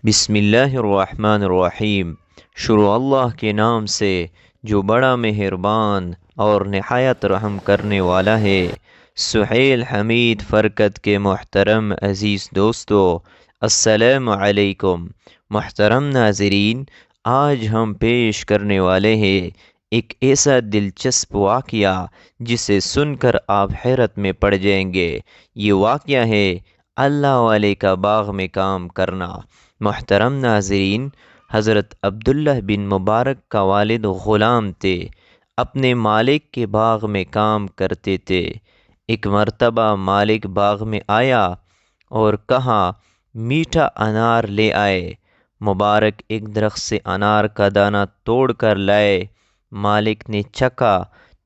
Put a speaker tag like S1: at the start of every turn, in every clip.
S1: بسم اللہ الرحمن الرحیم۔ شروع اللہ کے نام سے جو بڑا مہربان اور نہایت رحم کرنے والا ہے۔ سہیل حمید فرقت کے محترم عزیز دوستو، السلام علیکم۔ محترم ناظرین، آج ہم پیش کرنے والے ہیں ایک ایسا دلچسپ واقعہ جسے سن کر آپ حیرت میں پڑ جائیں گے۔ یہ واقعہ ہے اللہ والے کا باغ میں کام کرنا۔ محترم ناظرین، حضرت عبداللہ بن مبارک کا والد غلام تھے، اپنے مالک کے باغ میں کام کرتے تھے۔ ایک مرتبہ مالک باغ میں آیا اور کہا میٹھا انار لے آئے۔ مبارک ایک درخت سے انار کا دانہ توڑ کر لائے۔ مالک نے چکھا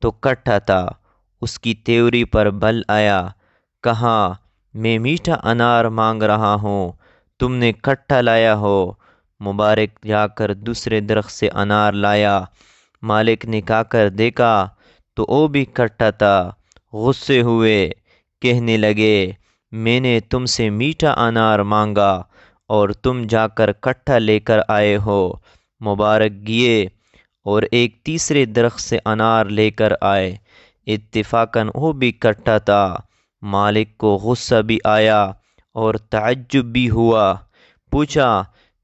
S1: تو کٹھا تھا، اس کی تیوری پر بل آیا۔ کہا میں میٹھا انار مانگ رہا ہوں، تم نے کھٹا لایا ہو۔ مبارک جا کر دوسرے درخت سے انار لایا۔ مالک نے کھا کر دیکھا تو وہ بھی کھٹا تھا۔ غصے ہوئے، کہنے لگے میں نے تم سے میٹھا انار مانگا اور تم جا کر کھٹا لے کر آئے ہو۔ مبارک گئے اور ایک تیسرے درخت سے انار لے کر آئے۔ اتفاقاً وہ بھی کھٹا تھا۔ مالک کو غصہ بھی آیا اور تعجب بھی ہوا۔ پوچھا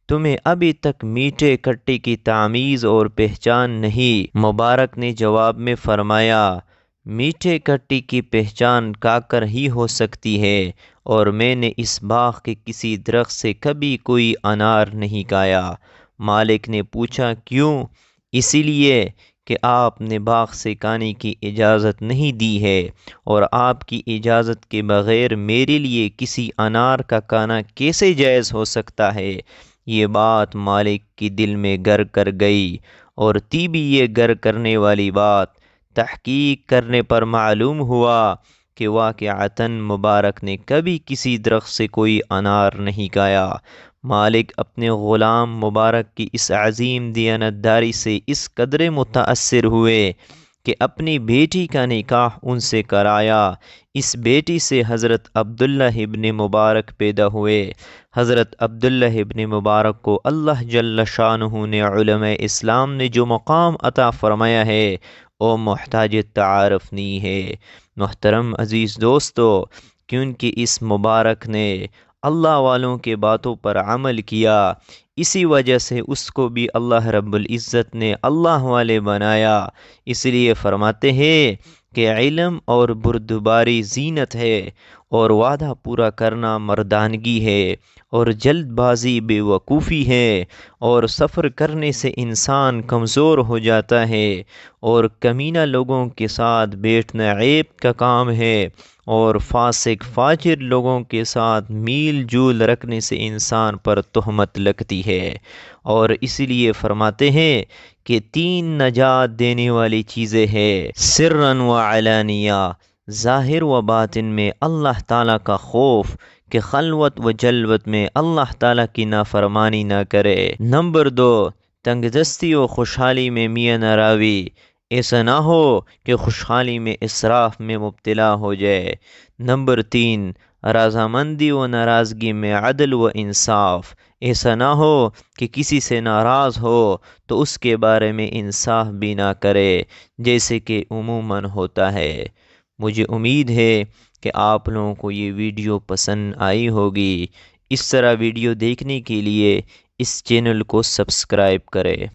S1: تمہیں ابھی تک میٹھے کھٹے کی تمیز اور پہچان نہیں؟ مبارک نے جواب میں فرمایا میٹھے کھٹے کی پہچان کھا کر ہی ہو سکتی ہے، اور میں نے اس باغ کے کسی درخت سے کبھی کوئی انار نہیں کھایا۔ مالک نے پوچھا کیوں؟ اسی لیے کہ آپ نے باغ سے کھانے کی اجازت نہیں دی ہے، اور آپ کی اجازت کے بغیر میرے لیے کسی انار کا کھانا کیسے جائز ہو سکتا ہے؟ یہ بات مالک کی دل میں گر کر گئی، اور تھی بھی یہ گر کرنے والی بات۔ تحقیق کرنے پر معلوم ہوا کہ واقعتاً مبارک نے کبھی کسی درخت سے کوئی انار نہیں کھایا۔ مالک اپنے غلام مبارک کی اس عظیم دیانتداری سے اس قدر متاثر ہوئے کہ اپنی بیٹی کا نکاح ان سے کرایا۔ اس بیٹی سے حضرت عبداللہ ابن مبارک پیدا ہوئے۔ حضرت عبداللہ ابن مبارک کو اللہ جل شانہ نے علماء اسلام نے جو مقام عطا فرمایا ہے وہ محتاج تعارف نہیں ہے۔ محترم عزیز دوستو، کیونکہ اس مبارک نے اللہ والوں کے باتوں پر عمل کیا، اسی وجہ سے اس کو بھی اللہ رب العزت نے اللہ والے بنایا۔ اس لیے فرماتے ہیں کہ علم اور بردباری زینت ہے، اور وعدہ پورا کرنا مردانگی ہے، اور جلد بازی بے وقوفی ہے، اور سفر کرنے سے انسان کمزور ہو جاتا ہے، اور کمینہ لوگوں کے ساتھ بیٹھنا عیب کا کام ہے، اور فاسق فاجر لوگوں کے ساتھ میل جول رکھنے سے انسان پر تہمت لگتی ہے۔ اور اسی لیے فرماتے ہیں کہ تین نجات دینے والی چیزیں ہیں، سرًا و علانیہ، ظاہر و باطن میں اللہ تعالیٰ کا خوف کہ خلوت و جلوت میں اللہ تعالیٰ کی نافرمانی نہ کرے۔ نمبر 2، تنگ دستی و خوشحالی میں میاں نہ راوی، ایسا نہ ہو کہ خوشحالی میں اسراف میں مبتلا ہو جائے۔ نمبر 3، رضامندی و ناراضگی میں عدل و انصاف، ایسا نہ ہو کہ کسی سے ناراض ہو تو اس کے بارے میں انصاف بھی نہ کرے، جیسے کہ عموماً ہوتا ہے۔ مجھے امید ہے کہ آپ لوگوں کو یہ ویڈیو پسند آئی ہوگی۔ اس طرح ویڈیو دیکھنے کے لیے اس چینل کو سبسکرائب کریں۔